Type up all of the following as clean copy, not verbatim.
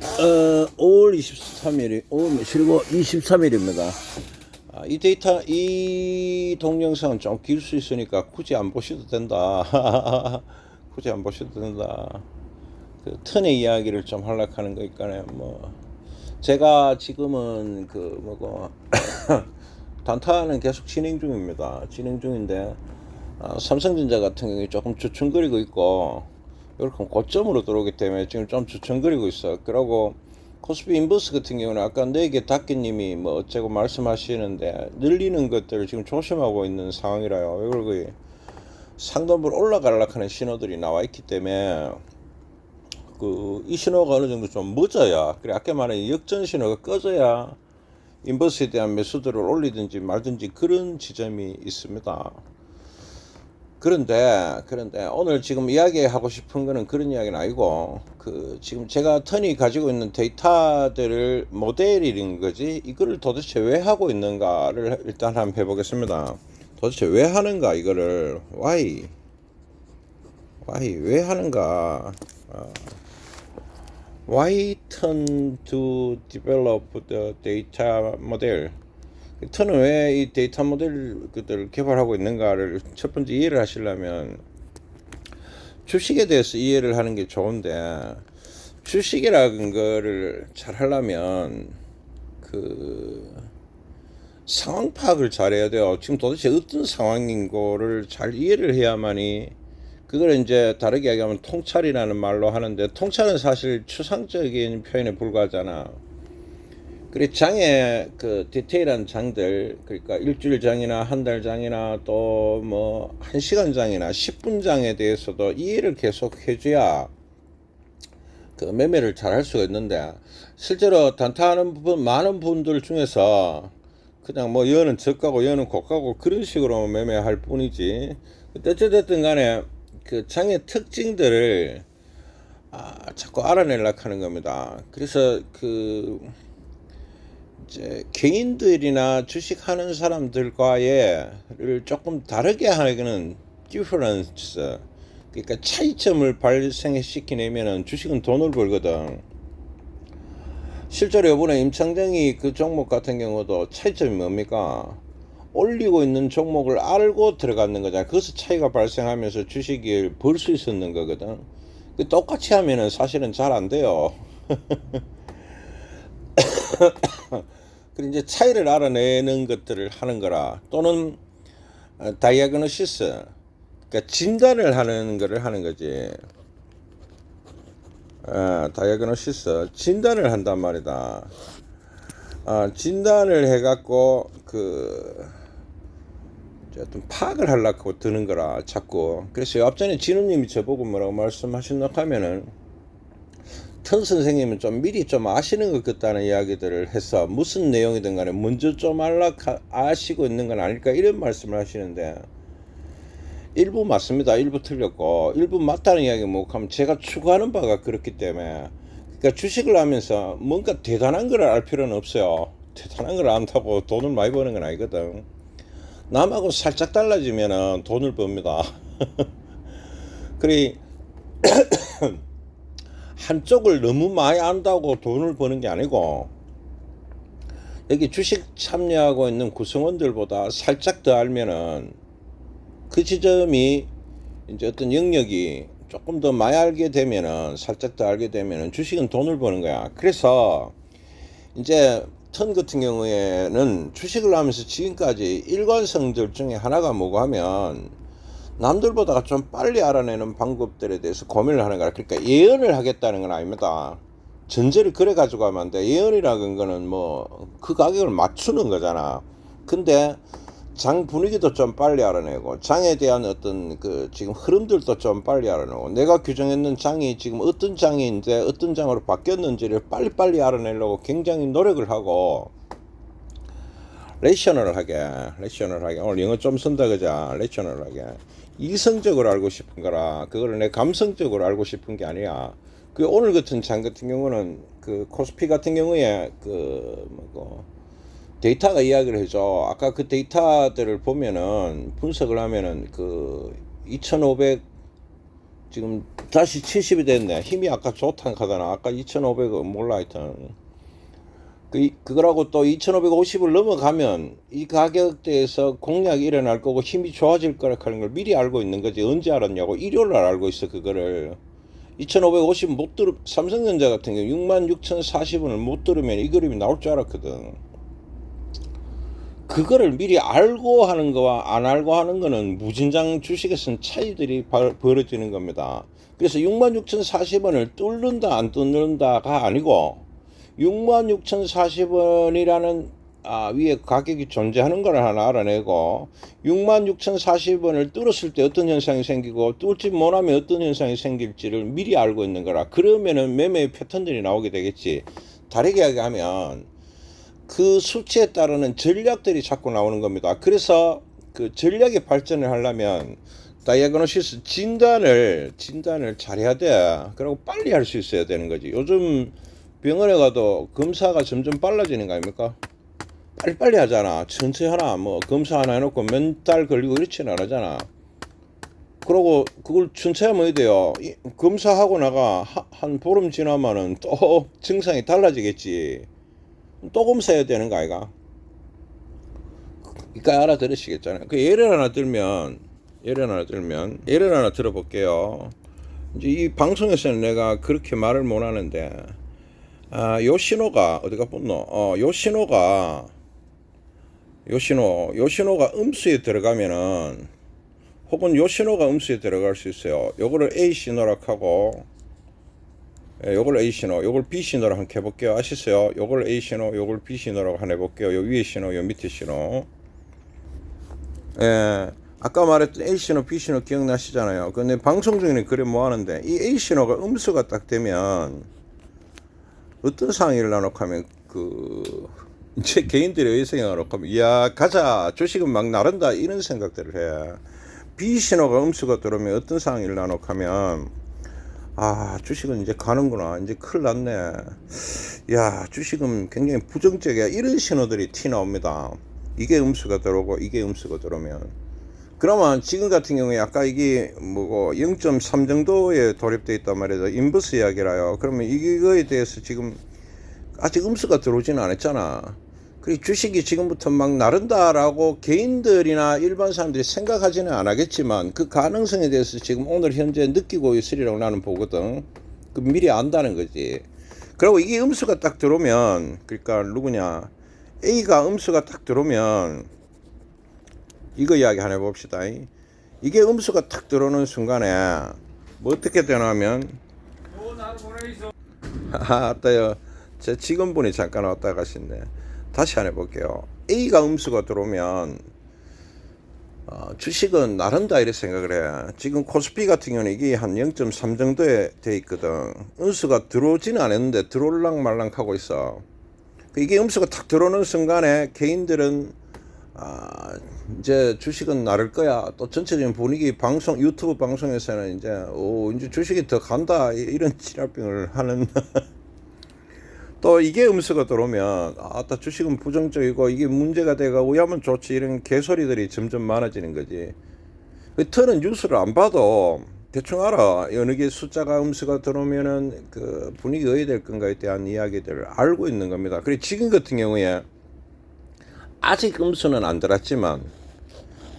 5월 23일이, 오늘 며칠이고 23일입니다. 이 데이터, 이 동영상은 좀 길 수 있으니까 굳이 안 보셔도 된다. 굳이 안 보셔도 된다. 그 턴의 이야기를 좀 하려고 하는 거니까요. 뭐, 제가 지금은 단타는 계속 진행 중입니다. 진행 중인데, 삼성전자 같은 경우에 조금 주춤거리고 있고, 이렇게 고점으로 들어오기 때문에 지금 좀 주춤거리고 있어요. 그리고 코스피 인버스 같은 경우는 아까 네개 닥기님이 뭐 어쩌고 말씀하시는데 늘리는 것들을 지금 조심하고 있는 상황이라요. 이걸 거의 상단부로 올라가려고 하는 신호들이 나와 있기 때문에 이 신호가 어느 정도 좀 늦어야, 그래 아까 말한 역전 신호가 꺼져야 인버스에 대한 매수들을 올리든지 말든지 그런 지점이 있습니다. 그런데 오늘 지금 이야기하고 싶은 거는 그런 이야기는 아니고, 지금 제가 턴이 가지고 있는 데이터들을 모델이인 거지 이거를 도대체 왜 하고 있는가를 일단 한번 해보겠습니다. 도대체 왜 하는가, 이거를 why 왜 하는가. Why turn to develop the data model? 턴은 왜 이 데이터 모델을 개발하고 있는가를 첫 번째 이해를 하시려면 주식에 대해서 이해를 하는 게 좋은데, 주식이라는 거를 잘 하려면 상황 파악을 잘 해야 돼요. 지금 도대체 어떤 상황인 거를 잘 이해를 해야만이, 그걸 이제 다르게 이야기하면 통찰이라는 말로 하는데, 통찰은 사실 추상적인 표현에 불과하잖아. 그래, 장의 디테일한 장들, 그러니까 일주일 장이나 한 달 장이나 또 뭐 1시간 장이나 10분 장에 대해서도 이해를 계속 해줘야 매매를 잘 할 수가 있는데, 실제로 단타하는 많은 분들 중에서 그냥 뭐 여는 저가고 여는 고가고 그런 식으로 매매할 뿐이지, 어쨌든 간에 장의 특징들을 자꾸 알아내려고 하는 겁니다. 그래서 이제 개인들이나 주식하는 사람들과의를 조금 다르게 하는 difference, 그러니까 차이점을 발생시키려면은 주식은 돈을 벌거든. 실제로 이번에 임창정이 그 종목 같은 경우도 차이점이 뭡니까? 올리고 있는 종목을 알고 들어갔는 거잖아. 거기서 차이가 발생하면서 주식을 벌 수 있었는 거거든. 똑같이 하면은 사실은 잘 안 돼요. 그리고 이제 차이를 알아내는 것들을 하는 거라, 또는 다이아그노시스, 그러니까 진단을 하는 거를 하는 거지. 다이아그노시스, 진단을 한단 말이다. 진단을 해갖고 어떤 파악을 하려고 드는 거라 자꾸. 그래서 앞전에 진우님이 저보고 뭐라고 말씀하셨나 하면은, 턴 선생님은 좀 미리 좀 아시는 것 같다는 이야기들을 해서 무슨 내용이든 간에 먼저 좀 아시고 있는 건 아닐까, 이런 말씀을 하시는데, 일부 맞습니다. 일부 틀렸고, 일부 맞다는 이야기 뭐 하면 제가 추구하는 바가 그렇기 때문에, 그러니까 주식을 하면서 뭔가 대단한 걸 알 필요는 없어요. 대단한 걸 안다고 돈을 많이 버는 건 아니거든. 남하고 살짝 달라지면 돈을 법니다. 그래, 한쪽을 너무 많이 안다고 돈을 버는 게 아니고, 여기 주식 참여하고 있는 구성원들보다 살짝 더 알면은 그 지점이 이제 어떤 영역이 조금 더 많이 알게 되면은, 살짝 더 알게 되면은 주식은 돈을 버는 거야. 그래서 이제 턴 같은 경우에는 주식을 하면서 지금까지 일관성들 중에 하나가 뭐고 하면, 남들보다 좀 빨리 알아내는 방법들에 대해서 고민을 하는 거라. 그러니까 예언을 하겠다는 건 아닙니다. 전제를 그래 가지고 하면 안 돼. 예언이라는 거는 뭐 그 가격을 맞추는 거잖아. 근데 장 분위기도 좀 빨리 알아내고, 장에 대한 어떤 지금 흐름들도 좀 빨리 알아내고, 내가 규정했는 장이 지금 어떤 장인데 어떤 장으로 바뀌었는지를 빨리빨리 알아내려고 굉장히 노력을 하고, 레이셔널하게, 오늘 영어 좀 쓴다 그자. 레이셔널하게 이성적으로 알고 싶은 거라, 그거를 내 감성적으로 알고 싶은 게 아니야. 오늘 같은 장 같은 경우는 코스피 같은 경우에 데이터가 이야기를 해줘. 아까 그 데이터들을 보면은, 분석을 하면은 2500 지금 다시 70이 됐네. 힘이 아까 좋다 하더나. 아까 2,500은 몰라 하여튼. 그거라고 또 2,550을 넘어가면 이 가격대에서 공략이 일어날 거고 힘이 좋아질 거라 하는 걸 미리 알고 있는 거지. 언제 알았냐고. 일요일날 알고 있어 그거를. 2,550 못 들으 삼성전자 같은 경우 66,040원을 못 들으면 이 그림이 나올 줄 알았거든. 그거를 미리 알고 하는 거와 안 알고 하는 거는 무진장 주식에서는 차이들이 벌어지는 겁니다. 그래서 66,040원을 뚫는다 안 뚫는다가 아니고 66,040원이라는 위에 가격이 존재하는 걸 하나 알아내고 66,040원을 뚫었을 때 어떤 현상이 생기고 뚫지 못하면 어떤 현상이 생길지를 미리 알고 있는 거라. 그러면은 매매의 패턴들이 나오게 되겠지. 다르게 하면 그 수치에 따르는 전략들이 자꾸 나오는 겁니다. 그래서 그 전략의 발전을 하려면 다이아그노시스 진단을 잘해야 돼. 그리고 빨리 할 수 있어야 되는 거지. 요즘 병원에 가도 검사가 점점 빨라지는 거 아닙니까? 빨리빨리 하잖아. 천천히 하나 뭐 검사 하나 해놓고 몇 달 걸리고 이렇지는 안 하잖아. 그러고 그걸 천천히 하면 돼요. 검사하고 나가 한 보름 지나면은 또 증상이 달라지겠지. 또 검사해야 되는 거 아이가? 그러니까 알아들으시겠잖아요. 그 예를 하나 들어볼게요. 이제 이 방송에서는 내가 그렇게 말을 못 하는데, 요 신호가 어디가 붙노? 요 신호가 음수에 들어가면은, 혹은 요 신호가 음수에 들어갈 수 있어요. 요거를 A 신호라고 하고, 요걸 A 신호, 요걸 B 신호로 한번 해볼게요. 아시세요? 요걸 A 신호, 요걸 B 신호라고 한번 해볼게요. 요 위에 신호, 요 밑에 신호. 아까 말했던 A 신호, B 신호 기억나시잖아요. 근데 방송 중에는 그래 뭐 하는데, 이 A 신호가 음수가 딱 되면 어떤 상황이 일어나놓고 하면 이제 개인들의 의생이 나놓고 하면 이야 가자 주식은 막 나른다 이런 생각들을 해. B 신호가 음수가 들어오면 어떤 상황이 일어나놓고 하면 주식은 이제 가는구나. 이제 큰일 났네. 야, 주식은 굉장히 부정적이야. 이런 신호들이 티 나옵니다. 이게 음수가 들어오고 이게 음수가 들어오면. 그러면 지금 같은 경우에 아까 이게 0.3 정도에 돌입되어 있단 말이죠. 인버스 이야기라요. 그러면 이거에 대해서 지금 아직 음수가 들어오지는 않았잖아. 그리고 주식이 지금부터 막 나른다라고 개인들이나 일반 사람들이 생각하지는 않겠지만 그 가능성에 대해서 지금 오늘 현재 느끼고 있으리라고 나는 보거든. 그 미리 안다는 거지. 그리고 이게 음수가 딱 들어오면, 그러니까 누구냐, A가 음수가 딱 들어오면 이거 이야기 하나 해봅시다. 이게 음수가 탁 들어오는 순간에 뭐 어떻게 되냐면 아따요, 제 직원분이 잠깐 왔다 가신데 다시 한번 해볼게요. A가 음수가 들어오면 주식은 나른다 이렇게 생각을 해. 지금 코스피 같은 경우는 이게 한 0.3 정도에 돼 있거든. 음수가 들어오지는 않았는데 들어올랑 말랑 하고 있어. 이게 음수가 탁 들어오는 순간에 개인들은 이제 주식은 나를 거야. 또 전체적인 분위기 유튜브 방송에서는 이제 주식이 더 간다 이런 지랄병을 하는 또 이게 음수가 들어오면 주식은 부정적이고 이게 문제가 돼가 우야면 좋지 이런 개소리들이 점점 많아지는 거지. 털은 뉴스를 안 봐도 대충 알아. 어느 게 숫자가 음수가 들어오면은 그 분위기가 어떻게 될 건가에 대한 이야기들을 알고 있는 겁니다. 그리고 지금 같은 경우에 아직 음수는 안 들었지만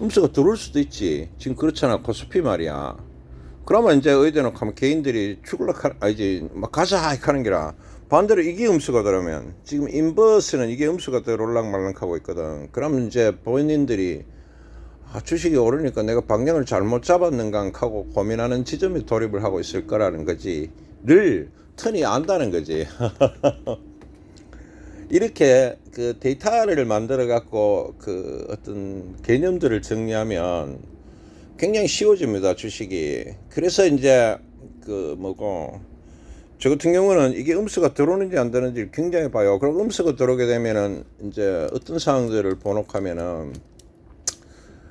음수가 들어올 수도 있지. 지금 그렇잖아. 코스피 말이야. 그러면 이제 어디에 놓고 하면 개인들이 막 가자 하는 게라. 반대로 이게 음수가 들어오면 지금 인버스는 이게 음수가 들어올랑 말랑 하고 있거든. 그러면 이제 본인들이 주식이 오르니까 내가 방향을 잘못 잡았는가 하고 고민하는 지점에 돌입을 하고 있을 거라는 거지. 를 턴이 안다는 거지. 이렇게 그 데이터를 만들어 갖고 그 어떤 개념들을 정리하면 굉장히 쉬워집니다, 주식이. 그래서 이제 저 같은 경우는 이게 음수가 들어오는지 안 들어오는지 굉장히 봐요. 그리고 음수가 들어오게 되면은 이제 어떤 상황들을 번역하면은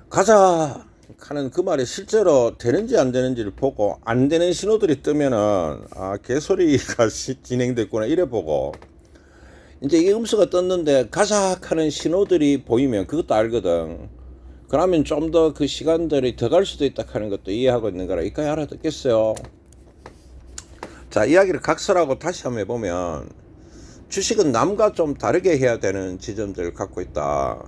가자 하는 그 말이 실제로 되는지 안 되는지를 보고 안 되는 신호들이 뜨면은 개소리가 진행됐구나 이래 보고 이제 이게 음수가 떴는데 가자 하는 신호들이 보이면 그것도 알거든. 그러면 좀 더 그 시간들이 더 갈 수도 있다 하는 것도 이해하고 있는 거라 이까지 알아듣겠어요. 자, 이야기를 각설하고 다시 한번 해보면 주식은 남과 좀 다르게 해야 되는 지점들을 갖고 있다.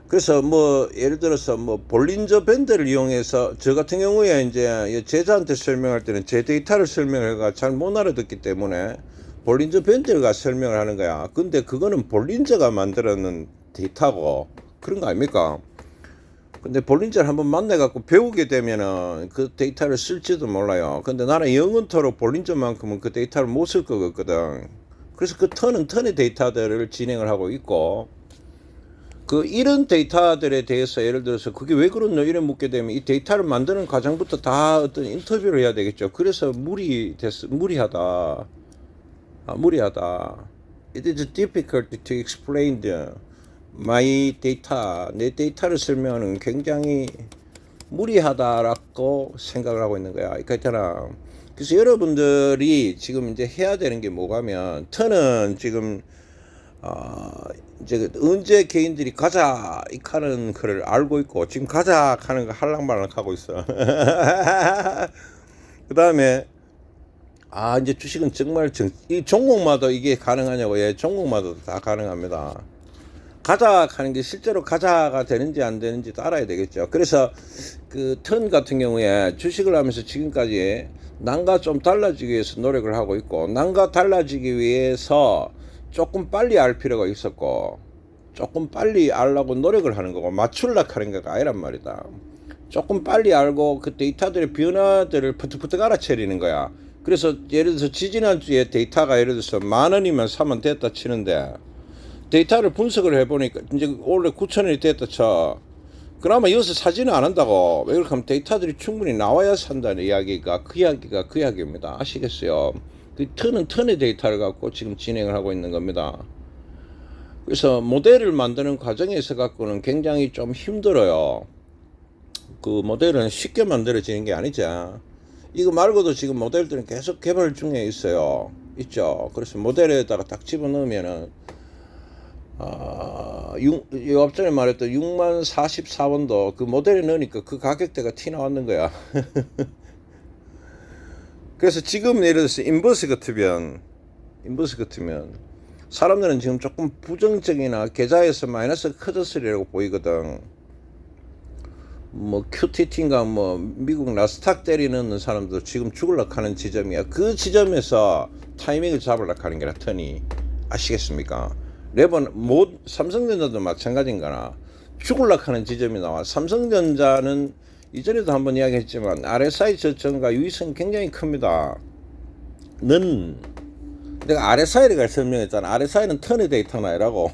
그래서 뭐 예를 들어서 뭐 볼린저 밴드를 이용해서 저 같은 경우에 이제 제자한테 설명할 때는 제 데이터를 설명해가 잘 못 알아듣기 때문에 볼린저 밴드가 설명을 하는 거야. 근데 그거는 볼린저가 만들어낸 데이터고 그런 거 아닙니까? 근데 볼린저를 한번 만나갖고 배우게 되면은 그 데이터를 쓸지도 몰라요. 근데 나는 영원토록 볼린저만큼은 그 데이터를 못 쓸 것 같거든. 그래서 그 턴의 데이터들을 진행을 하고 있고, 그 이런 데이터들에 대해서 예를 들어서 그게 왜 그렇노 이래 묻게 되면 이 데이터를 만드는 과정부터 다 어떤 인터뷰를 해야 되겠죠. 그래서 무리하다. It is difficult to explain my data. 내 데이터를 설명하는 굉장히 무리하다라고 생각을 하고 있는 거야. 그러니까 있잖아. 그래서 여러분들이 지금 이제 해야 되는 게 뭐가면, 턴은 지금 이제 언제 개인들이 가자 이 하는 거를 알고 있고 지금 가자 하는 거 할랑말랑 하고 있어. 그 다음에 이제 주식은 정말 이 종목마다 이게 가능하냐고. 예, 종목마다 다 가능합니다. 가자 하는 게 실제로 가자가 되는지 안 되는지도 알아야 되겠죠. 그래서 그 턴 같은 경우에 주식을 하면서 지금까지 남과 좀 달라지기 위해서 노력을 하고 있고, 남과 달라지기 위해서 조금 빨리 알 필요가 있었고, 조금 빨리 알라고 노력을 하는 거고, 맞추려고 하는 거가 아니란 말이다. 조금 빨리 알고 그 데이터들의 변화들을 푸트푸트 알아채리는 거야. 그래서 예를 들어서 지지난주에 데이터가 예를 들어서 10,000원이면 사면 됐다 치는데, 데이터를 분석을 해보니까 이제 원래 9,000원이 됐다 쳐. 그나마 여기서 사지는 안 한다고. 왜 그렇게 하면 데이터들이 충분히 나와야 산다는 이야기가 그 이야기입니다. 아시겠어요? 그 턴의 데이터를 갖고 지금 진행을 하고 있는 겁니다. 그래서 모델을 만드는 과정에서 갖고는 굉장히 좀 힘들어요. 그 모델은 쉽게 만들어지는 게 아니죠. 이거 말고도 지금 모델들은 계속 개발 중에 있죠. 그래서 모델에다가 딱 집어넣으면은 앞전에 말했던 60,044원도 그 모델에 넣으니까 그 가격대가 티 나왔는 거야. 그래서 지금 예를 들어서 인버스 같으면 사람들은 지금 조금 부정적이나 계좌에서 마이너스 커졌으리라고 보이거든. 뭐 QTT인가 뭐 미국 나스닥 때리는 사람도 지금 죽으려고 하는 지점이야. 그 지점에서 타이밍을 잡으려고 하는 게라 턴이. 아시겠습니까? 삼성전자도 마찬가지인 거나 죽으려고 하는 지점이 나와. 삼성전자는 이전에도 한번 이야기했지만 RSI 저점과 유의성이 굉장히 큽니다. 내가 RSI를 설명했잖아. RSI는 턴의 데이터나 이라고.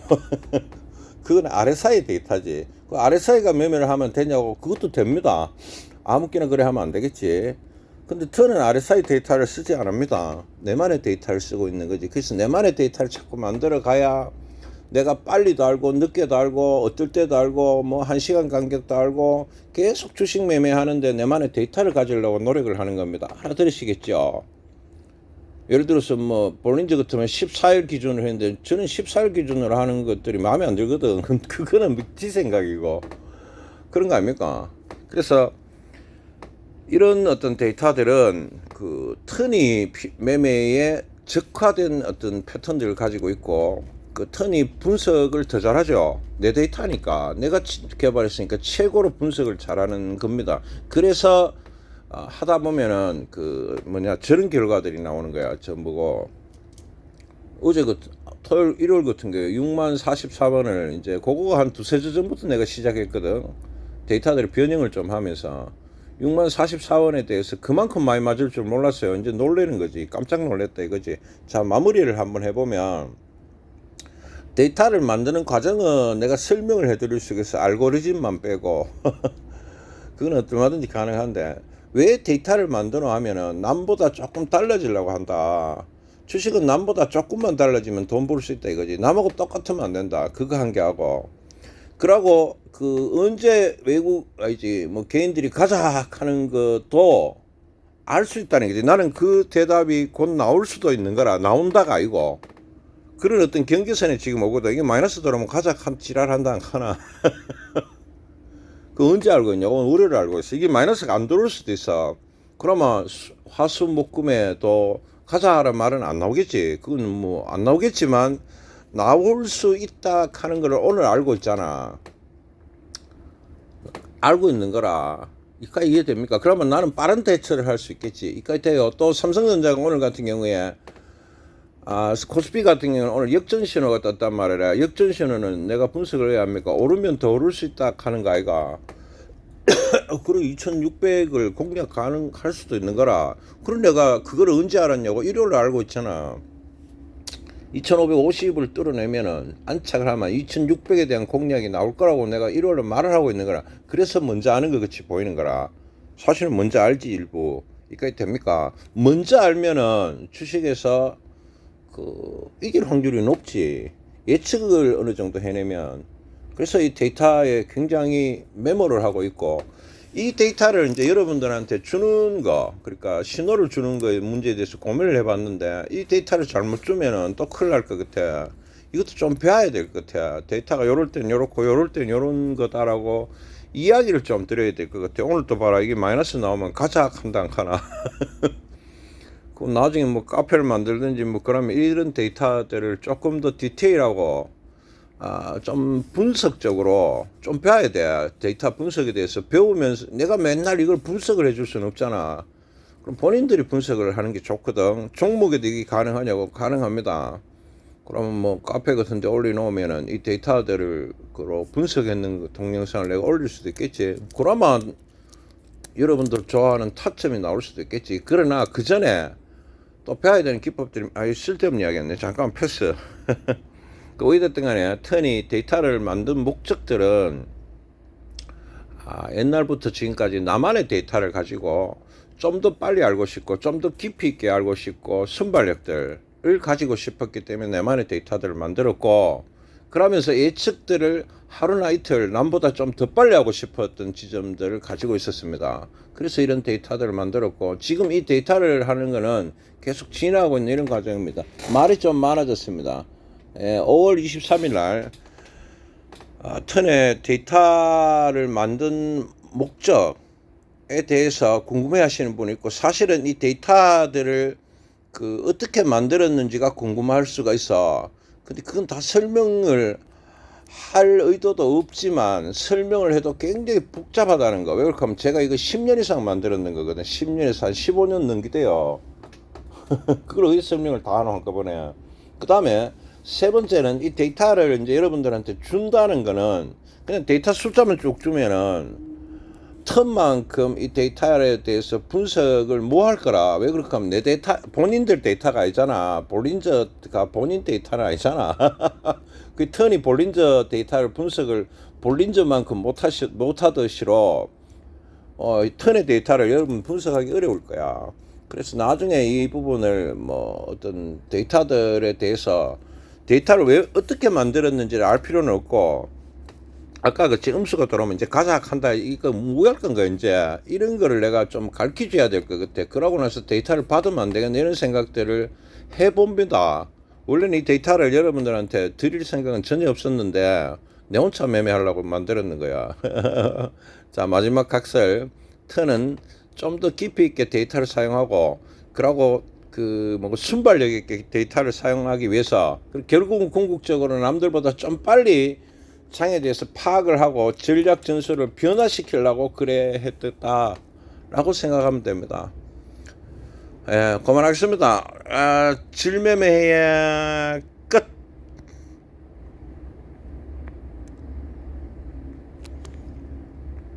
그건 RSI 데이터지. 그 RSI가 매매를 하면 되냐고. 그것도 됩니다. 아무끼나 그래 하면 안 되겠지. 근데 턴은 RSI 데이터를 쓰지 않습니다. 내만의 데이터를 쓰고 있는 거지. 그래서 내만의 데이터를 자꾸 만들어 가야 내가 빨리도 알고 늦게도 알고 어떨 때도 알고 뭐 1시간 간격도 알고 계속 주식 매매하는데 내만의 데이터를 가지려고 노력을 하는 겁니다. 알아들으시겠죠? 예를 들어서 뭐 볼린저 같으면 14일 기준으로 했는데 저는 14일 기준으로 하는 것들이 마음에 안 들거든. 그거는 지 생각이고 그런 거 아닙니까? 그래서 이런 어떤 데이터들은 그 턴이 매매에 적화된 어떤 패턴들을 가지고 있고, 그 턴이 분석을 더 잘하죠. 내 데이터니까 내가 개발했으니까 최고로 분석을 잘하는 겁니다. 그래서 하다 보면은 저런 결과들이 나오는 거야. 전부고 어제 토요일 일요일 같은 경우에 60,044원을 이제 그거 한 두세 주 전부터 내가 시작했거든. 데이터들을 변형을 좀 하면서 60,044원에 대해서 그만큼 많이 맞을 줄 몰랐어요. 이제 놀라는 거지. 깜짝 놀랐다 이거지. 자, 마무리를 한번 해보면, 데이터를 만드는 과정은 내가 설명을 해드릴 수 있어서 알고리즘만 빼고 그건 얼마든지 가능한데, 왜 데이터를 만드노 하면은 남보다 조금 달라지려고 한다. 주식은 남보다 조금만 달라지면 돈 벌 수 있다 이거지. 남하고 똑같으면 안 된다. 그거 한 개 하고, 그러고 언제 뭐 개인들이 가자 하는 것도 알 수 있다는 거지. 나는 그 대답이 곧 나올 수도 있는 거라. 나온다가 아니고 그런 어떤 경계선에 지금 오거든. 이게 마이너스 들어오면 가자 한 지랄한다 하나. 그 언제 알고 있냐고? 월요일 알고 있어. 이게 마이너스가 안 들어올 수도 있어. 그러면 화수목금에도 가자 하는 말은 안 나오겠지. 그건 뭐 안 나오겠지만 나올 수 있다 하는 걸 오늘 알고 있잖아. 알고 있는 거라. 이까지 이해됩니까? 그러면 나는 빠른 대처를 할 수 있겠지. 이까지 돼요. 또 삼성전자가 오늘 같은 경우에 코스피 같은 경우는 오늘 역전 신호가 떴단 말이라. 역전 신호는 내가 분석을 해야 합니까? 오르면 더 오를 수 있다 하는 거 아이가. 그리고 2600을 공략 가능할 수도 있는 거라. 그럼 내가 그걸 언제 알았냐고? 일요일에 알고 있잖아. 2550을 뚫어내면은 안착을 하면 2600에 대한 공략이 나올 거라고 내가 일요일에 말을 하고 있는 거라. 그래서 먼저 아는 것 같이 보이는 거라. 사실은 먼저 알지 일부. 이까지 됩니까? 먼저 알면은 주식에서 이길 확률이 높지. 예측을 어느 정도 해내면. 그래서 이 데이터에 굉장히 메모를 하고 있고, 이 데이터를 이제 여러분들한테 주는 거, 그러니까 신호를 주는 거에 문제에 대해서 고민을 해봤는데, 이 데이터를 잘못 주면은 또 큰일 날 것 같아. 이것도 좀 배워야 될 것 같아. 데이터가 요럴 땐 요렇고 요럴 땐 요런 거다라고 이야기를 좀 드려야 될 것 같아. 오늘 또 봐라. 이게 마이너스 나오면 가자 한다 안 하나. 그 나중에 뭐 카페를 만들든지 뭐 그러면 이런 데이터들을 조금 더 디테일하고 좀 분석적으로 좀 배워야 돼. 데이터 분석에 대해서 배우면서 내가 맨날 이걸 분석을 해줄 수는 없잖아. 그럼 본인들이 분석을 하는 게 좋거든. 종목에도 이게 가능하냐고? 가능합니다. 그러면 뭐 카페 같은 데 올려놓으면은 이 데이터들을 분석했는 동영상을 내가 올릴 수도 있겠지. 그러면 여러분들 좋아하는 타점이 나올 수도 있겠지. 그러나 그 전에 또 배워야 되는 기법들이 쓸데없는 이야기였네. 잠깐 패스. 그 어디됐든 간에 턴이 데이터를 만든 목적들은 옛날부터 지금까지 나만의 데이터를 가지고 좀 더 빨리 알고 싶고 좀 더 깊이 있게 알고 싶고 순발력들을 가지고 싶었기 때문에 나만의 데이터들을 만들었고, 그러면서 예측들을 하루나 이틀 남보다 좀 더 빨리 하고 싶었던 지점들을 가지고 있었습니다. 그래서 이런 데이터들을 만들었고, 지금 이 데이터를 하는 거는 계속 진행하고 있는 이런 과정입니다. 말이 좀 많아졌습니다. 5월 23일 날 턴의 데이터를 만든 목적에 대해서 궁금해 하시는 분이 있고, 사실은 이 데이터들을 어떻게 만들었는지가 궁금할 수가 있어. 근데 그건 다 설명을 할 의도도 없지만 설명을 해도 굉장히 복잡하다는 거. 왜 그럴까 하면 제가 이거 10년 이상 만들었는 거거든. 10년에서 한 15년 넘기대요. 그걸 어디서 설명을 다 하나 한꺼번에. 그 다음에 세 번째는 이 데이터를 이제 여러분들한테 준다는 거는 그냥 데이터 숫자만 쭉 주면은 턴만큼 이 데이터에 대해서 분석을 뭐 할 거라. 왜 그럴까 하면 내 데이터, 본인들 데이터가 아니잖아. 볼린저가 본인 데이터는 아니잖아. 그 턴이 볼린저 데이터를 분석을 볼린저만큼 못하듯이로 턴의 데이터를 여러분 분석하기 어려울 거야. 그래서 나중에 이 부분을 뭐 어떤 데이터들에 대해서 데이터를 왜 어떻게 만들었는지를 알 필요는 없고, 아까 그 음수가 들어오면 이제 가자 한다 이거 무할 건가 이제 이런 거를 내가 좀 가르쳐 줘야 될 것 같아. 그러고 나서 데이터를 받으면 안 되겠네 이런 생각들을 해봅니다. 원래는 이 데이터를 여러분들한테 드릴 생각은 전혀 없었는데 내 혼자 매매하려고 만들었는 거야. 자, 마지막 각설. 턴은 좀 더 깊이 있게 데이터를 사용하고, 그러고 순발력 있게 데이터를 사용하기 위해서 결국은 궁극적으로 남들보다 좀 빨리 장에 대해서 파악을 하고 전략 전술을 변화시키려고 그래 했다라고 생각하면 됩니다. 그만하겠습니다. 질매매에